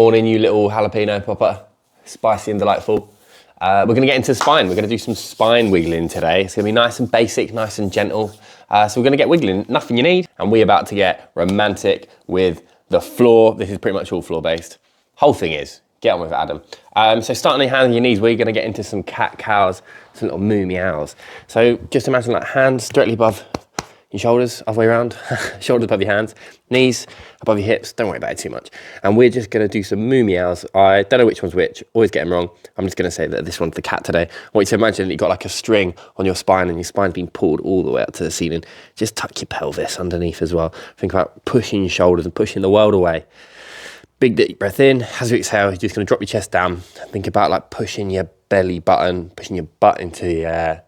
Morning, you little jalapeno popper. Spicy and delightful. We're going to get into the spine. We're going to do some spine wiggling today. It's going to be nice and basic, nice and gentle. So we're going to get wiggling, nothing you need. And we're about to get romantic with the floor. This is pretty much all floor based. Whole thing is, get on with it, Adam. So starting on your hands and your knees, we're going to get into some cat cows, some little moo meows. So just imagine like hands directly above your shoulders, other way around, shoulders above your hands, knees above your hips, don't worry about it too much. And we're just gonna do some moo meows. I don't know which one's which, always get them wrong. I'm just gonna say that this one's the cat today. I want you to imagine that you've got like a string on your spine and your spine's been pulled all the way up to the ceiling. Just tuck your pelvis underneath as well. Think about pushing your shoulders and pushing the world away. Big deep breath in. As you exhale, you're just gonna drop your chest down. Think about like pushing your belly button, pushing your butt into the air,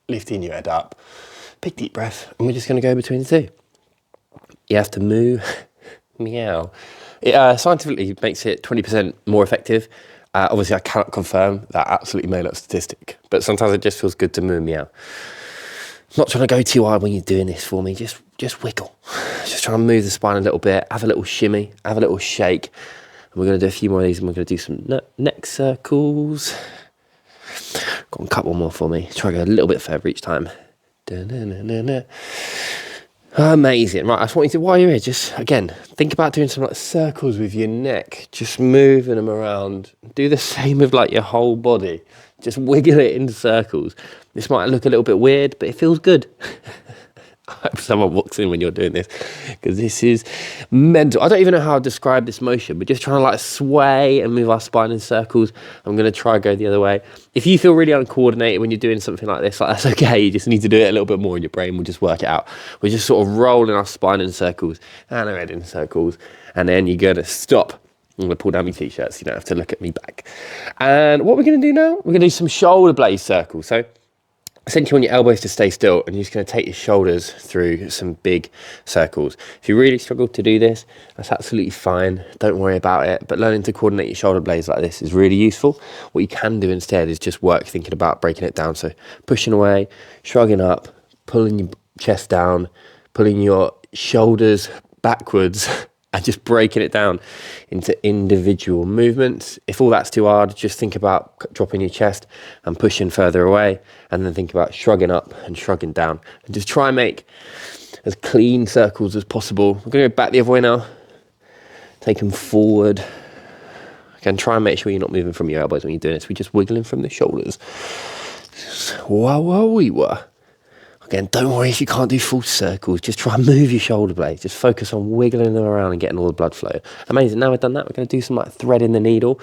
lifting your head up. Big deep breath, and we're just going to go between the two. You have to moo, meow. It scientifically makes it 20% more effective. Obviously, I cannot confirm that absolutely made up statistic, but sometimes it just feels good to moo, meow. Not trying to go too hard when you're doing this for me. Just wiggle. Just trying to move the spine a little bit. Have a little shimmy. Have a little shake. And we're going to do a few more of these, and we're going to do some neck circles. Go on, cut one more for me. Try to go a little bit further each time. Amazing. Right, I just want you to, while you're here, just again think about doing some like circles with your neck, just moving them around. Do the same with like your whole body, just wiggle it in circles. This might look a little bit weird, but it feels good. I hope someone walks in when you're doing this, because this is mental. I don't even know how to describe this motion, but just trying to like sway and move our spine in circles. I'm going to try go the other way. If you feel really uncoordinated when you're doing something like this, like, that's okay. You just need to do it a little bit more in your brain. We'll just work it out. We're just sort of rolling our spine in circles and our head in circles. And then you're going to stop. I'm going to pull down my t-shirt so you don't have to look at me back. And what we're going to do now, we're going to do some shoulder blade circles. So essentially, on your elbows to stay still, and you're just going to take your shoulders through some big circles. If you really struggle to do this, that's absolutely fine. Don't worry about it. But learning to coordinate your shoulder blades like this is really useful. What you can do instead is just work thinking about breaking it down. So pushing away, shrugging up, pulling your chest down, pulling your shoulders backwards, and just breaking it down into individual movements. If all that's too hard, just think about dropping your chest and pushing further away, and then think about shrugging up and shrugging down. And just try and make as clean circles as possible. We're going to go back the other way now. Take them forward. Again, try and make sure you're not moving from your elbows when you're doing this. We're just wiggling from the shoulders. Wah, wah, wee, wah. Again, don't worry if you can't do full circles. Just try and move your shoulder blades. Just focus on wiggling them around and getting all the blood flow. Amazing. Now we've done that, we're going to do some like threading the needle.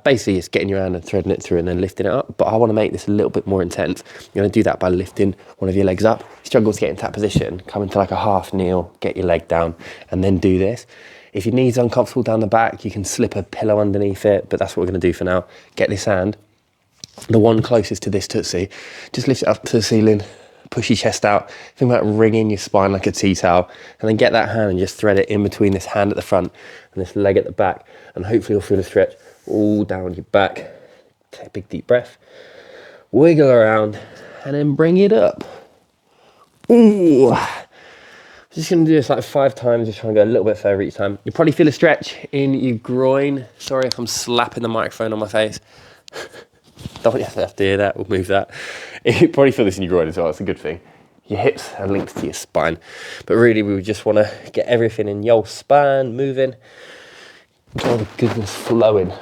Basically, it's getting your hand and threading it through and then lifting it up. But I want to make this a little bit more intense. You're going to do that by lifting one of your legs up. Struggle to get into that position. Come into like a half kneel, get your leg down, and then do this. If your knee's uncomfortable down the back, you can slip a pillow underneath it. But that's what we're going to do for now. Get this hand, the one closest to this tootsie, just lift it up to the ceiling. Push your chest out, think about wringing your spine like a tea towel, and then get that hand and just thread it in between this hand at the front and this leg at the back, and hopefully you'll feel a stretch all down your back. Take a big deep breath, wiggle around, and then bring it up. Ooh. I'm just going to do this like 5 times, just trying to go a little bit further each time. You'll probably feel a stretch in your groin. Sorry if I'm slapping the microphone on my face. Don't have to hear that, we'll move that. You probably feel this in your groin as well, it's a good thing. Your hips are linked to your spine. But really, we just want to get everything in your spine moving. Get all the goodness flowing.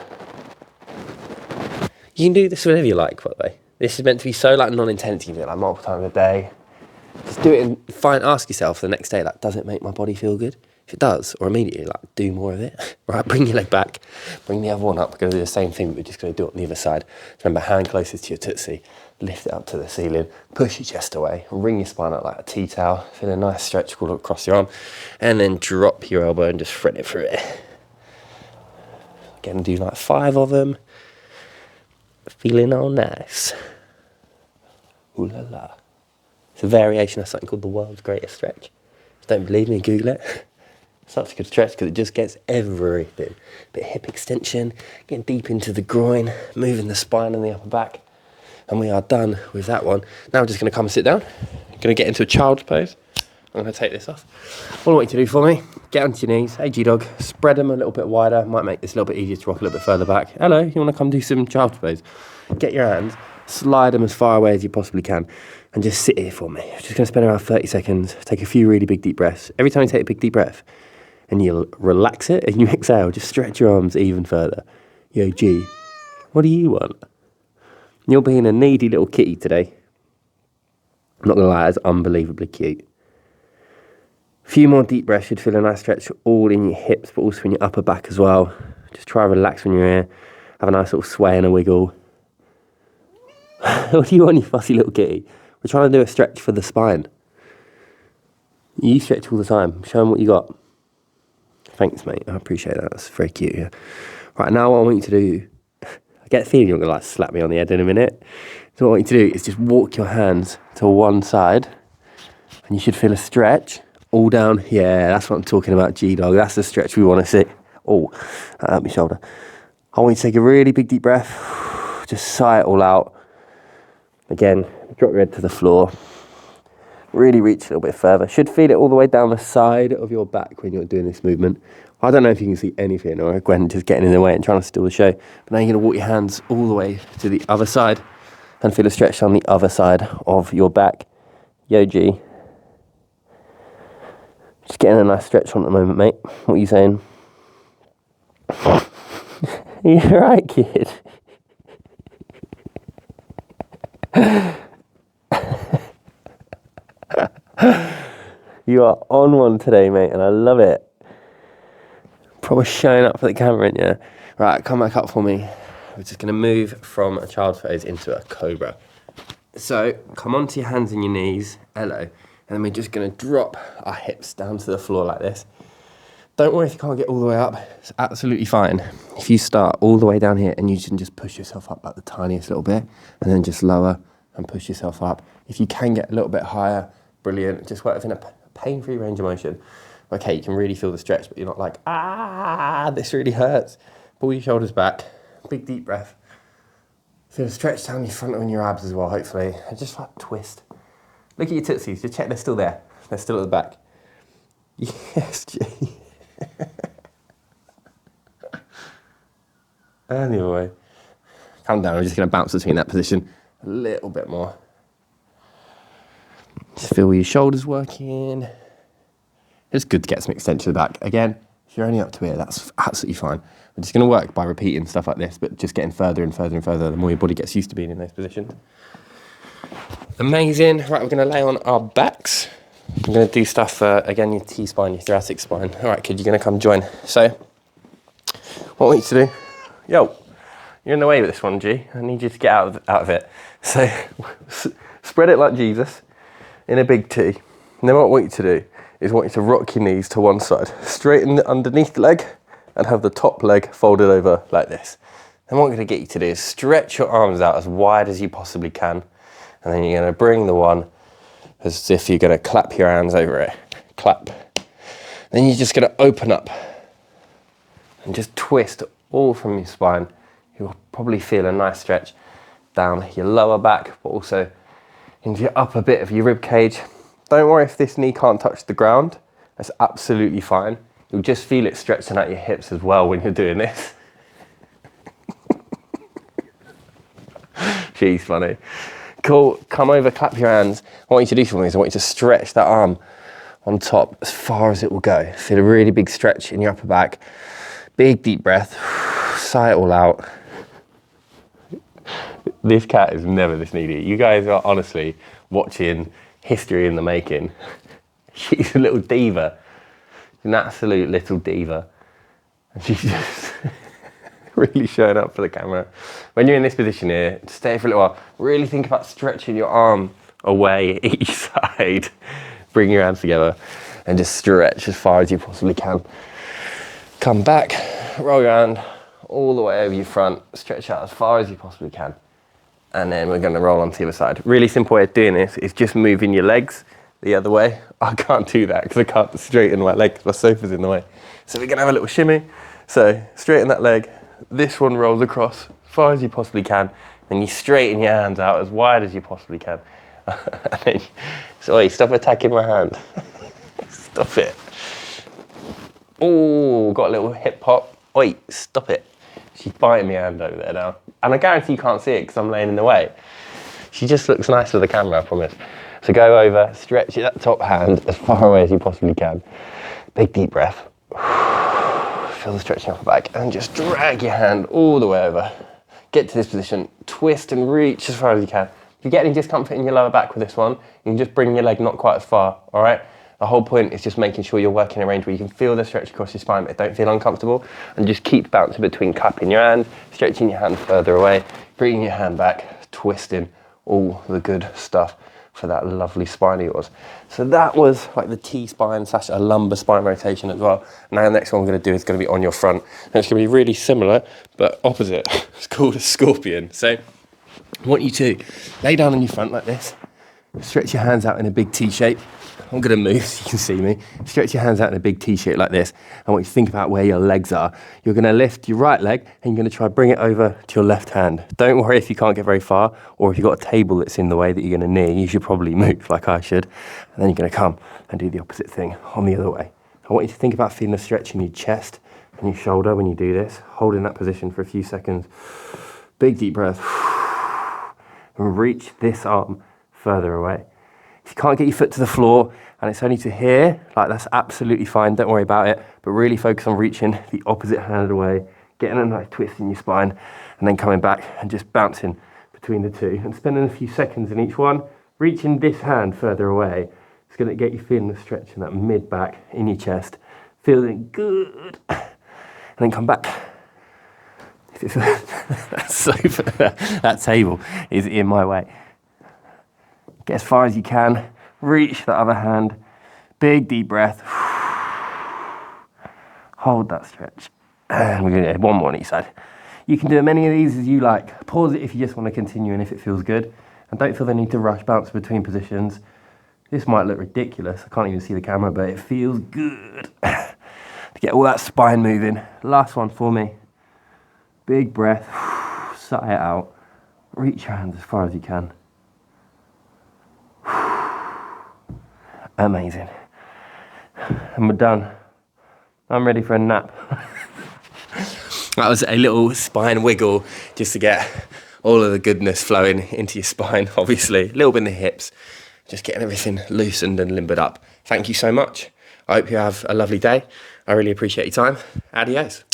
You can do this whenever you like, by the way. This is meant to be so like non-intense, you do it like multiple times a day. Just do it and ask yourself the next day, like, does it make my body feel good? If it does, or immediately, like, do more of it. Right, bring your leg back, bring the other one up. We're going to do the same thing, but we're just going to do it on the other side. Remember, hand closest to your tootsie, lift it up to the ceiling, push your chest away, wring your spine out like a tea towel, feel a nice stretch all across your arm, and then drop your elbow and just thread it through it. Again, do like 5 of them. Feeling all nice. Ooh la la. It's a variation of something called the world's greatest stretch. If you don't believe me, Google it. Such a good stretch because it just gets everything. Bit of hip extension, getting deep into the groin, moving the spine and the upper back. And we are done with that one. Now I'm just going to come and sit down. I'm going to get into a child's pose. I'm going to take this off. All I want you to do for me, get onto your knees. Hey, G-Dog, spread them a little bit wider. Might make this a little bit easier to rock a little bit further back. Hello, you want to come do some child's pose? Get your hands, slide them as far away as you possibly can, and just sit here for me. Just going to spend around 30 seconds, take a few really big deep breaths. Every time you take a big deep breath, and you relax it, and you exhale, just stretch your arms even further. Yo, G, what do you want? You're being a needy little kitty today. I'm not going to lie, it's unbelievably cute. A few more deep breaths, you'd feel a nice stretch all in your hips, but also in your upper back as well. Just try and relax when you're here. Have a nice little sway and a wiggle. What do you want, you fussy little kitty? We're trying to do a stretch for the spine. You stretch all the time. Show them what you got. Thanks, mate. I appreciate that. That's very cute. Yeah. Right, now what I want you to do, I get the feeling you're going to like slap me on the head in a minute. So what I want you to do is just walk your hands to one side, and you should feel a stretch all down. Yeah, that's what I'm talking about, G-Dog. That's the stretch we want to see. Oh, that hurt my shoulder. I want you to take a really big deep breath. Just sigh it all out. Again, drop your head to the floor. Really reach a little bit further. Should feel it all the way down the side of your back when you're doing this movement. I don't know if you can see anything, or Gwen just getting in the way and trying to steal the show. But now you're going to walk your hands all the way to the other side and feel a stretch on the other side of your back. Yo, G. Just getting a nice stretch on at the moment, mate. What are you saying? You're right, kid. You are on one today, mate, and I love it. Probably showing up for the camera, yeah? Right, come back up for me. We're just going to move from a child's pose into a cobra. So, come onto your hands and your knees. Hello. And then we're just going to drop our hips down to the floor like this. Don't worry if you can't get all the way up. It's absolutely fine. If you start all the way down here and you can just push yourself up like the tiniest little bit, and then just lower and push yourself up. If you can get a little bit higher, brilliant. Just work within a pain-free range of motion. Okay, you can really feel the stretch, but you're not like, this really hurts. Pull your shoulders back. Big deep breath. Feel a stretch down your front and your abs as well, hopefully. And just like twist. Look at your tootsies. Just check they're still there. They're still at the back. Yes, G. And the other way. Calm down. I'm just going to bounce between that position a little bit more. Just feel your shoulders working. It's good to get some extension of the back. Again, if you're only up to here, that's absolutely fine. We're just going to work by repeating stuff like this, but just getting further and further and further the more your body gets used to being in those positions. Amazing. Right, we're going to lay on our backs. I'm going to do stuff for, again, your T-spine, your thoracic spine. All right, kid, you're going to come join. So, what I want you to do, yo, you're in the way with this one, G. I need you to get out of it. So, spread it like Jesus in a big T. And then what I want you to do is I want you to rock your knees to one side. Straighten the underneath leg and have the top leg folded over like this. And what I'm going to get you to do is stretch your arms out as wide as you possibly can. And then you're going to bring the one as if you're going to clap your hands over it. Clap. Then you're just going to open up and just twist all from your spine. You'll probably feel a nice stretch down your lower back, but also into your upper bit of your rib cage. Don't worry if this knee can't touch the ground. That's absolutely fine. You'll just feel it stretching out your hips as well when you're doing this. She's funny. Cool, come over, clap your hands. What I want you to do for me is I want you to stretch that arm on top as far as it will go. Feel a really big stretch in your upper back. Big deep breath, sigh it all out. This cat is never this needy. You guys are honestly watching history in the making. She's a little diva. She's an absolute little diva. And she's just really showing up for the camera. When you're in this position here, stay for a little while. Really think about stretching your arm away each side. Bring your hands together and just stretch as far as you possibly can. Come back, roll your hand all the way over your front, stretch out as far as you possibly can. And then we're going to roll onto the other side. Really simple way of doing this is just moving your legs the other way. I can't do that because I can't straighten my leg because my sofa's in the way. So we're going to have a little shimmy. So straighten that leg. This one rolls across as far as you possibly can. Then you straighten your hands out as wide as you possibly can. And then, sorry, stop attacking my hand. Stop it. Oh, got a little hip pop. Wait, stop it. She's biting my hand over there now. And I guarantee you can't see it because I'm laying in the way. She just looks nice with the camera, I promise. So go over, stretch that top hand as far away as you possibly can. Big deep breath. Feel the stretching off the back and just drag your hand all the way over. Get to this position, twist and reach as far as you can. If you get any discomfort in your lower back with this one, you can just bring your leg not quite as far, all right? The whole point is just making sure you're working a range where you can feel the stretch across your spine, but don't feel uncomfortable, and just keep bouncing between cupping your hand, stretching your hand further away, bringing your hand back, twisting, all the good stuff for that lovely spine of yours. So that was like the T-spine / a lumbar spine rotation as well. Now the next one I'm going to do is going to be on your front, and it's going to be really similar, but opposite. It's called a scorpion. So I want you to lay down on your front like this, stretch your hands out in a big T shape. I'm going to move so you can see me. Stretch your hands out in a big T shape like this. I want you to think about where your legs are. You're going to lift your right leg and you're going to try bring it over to your left hand. Don't worry if you can't get very far, or if you've got a table that's in the way that you're going to knee, you should probably move like I should. And then you're going to come and do the opposite thing on the other way. I want you to think about feeling the stretch in your chest and your shoulder when you do this. Hold in that position for a few seconds. Big deep breath. And reach this arm further away. If you can't get your foot to the floor and it's only to here, like that's absolutely fine, don't worry about it, but really focus on reaching the opposite hand away, getting a nice twist in your spine, and then coming back and just bouncing between the two and spending a few seconds in each one, reaching this hand further away. It's going to get you feeling the stretch in that mid back in your chest, feeling good, and then come back. That table is in my way. Get as far as you can, reach the other hand, big deep breath, hold that stretch, and we're going to do one more on each side. You can do as many of these as you like. Pause it if you just want to continue and if it feels good, and don't feel the need to rush, bounce between positions. This might look ridiculous, I can't even see the camera, but it feels good to get all that spine moving. Last one for me, big breath, sigh it out, reach your hands as far as you can. Amazing. And we're done. I'm ready for a nap. That was a little spine wiggle just to get all of the goodness flowing into your spine, obviously. A little bit in the hips, just getting everything loosened and limbered up. Thank you so much. I hope you have a lovely day. I really appreciate your time. Adios.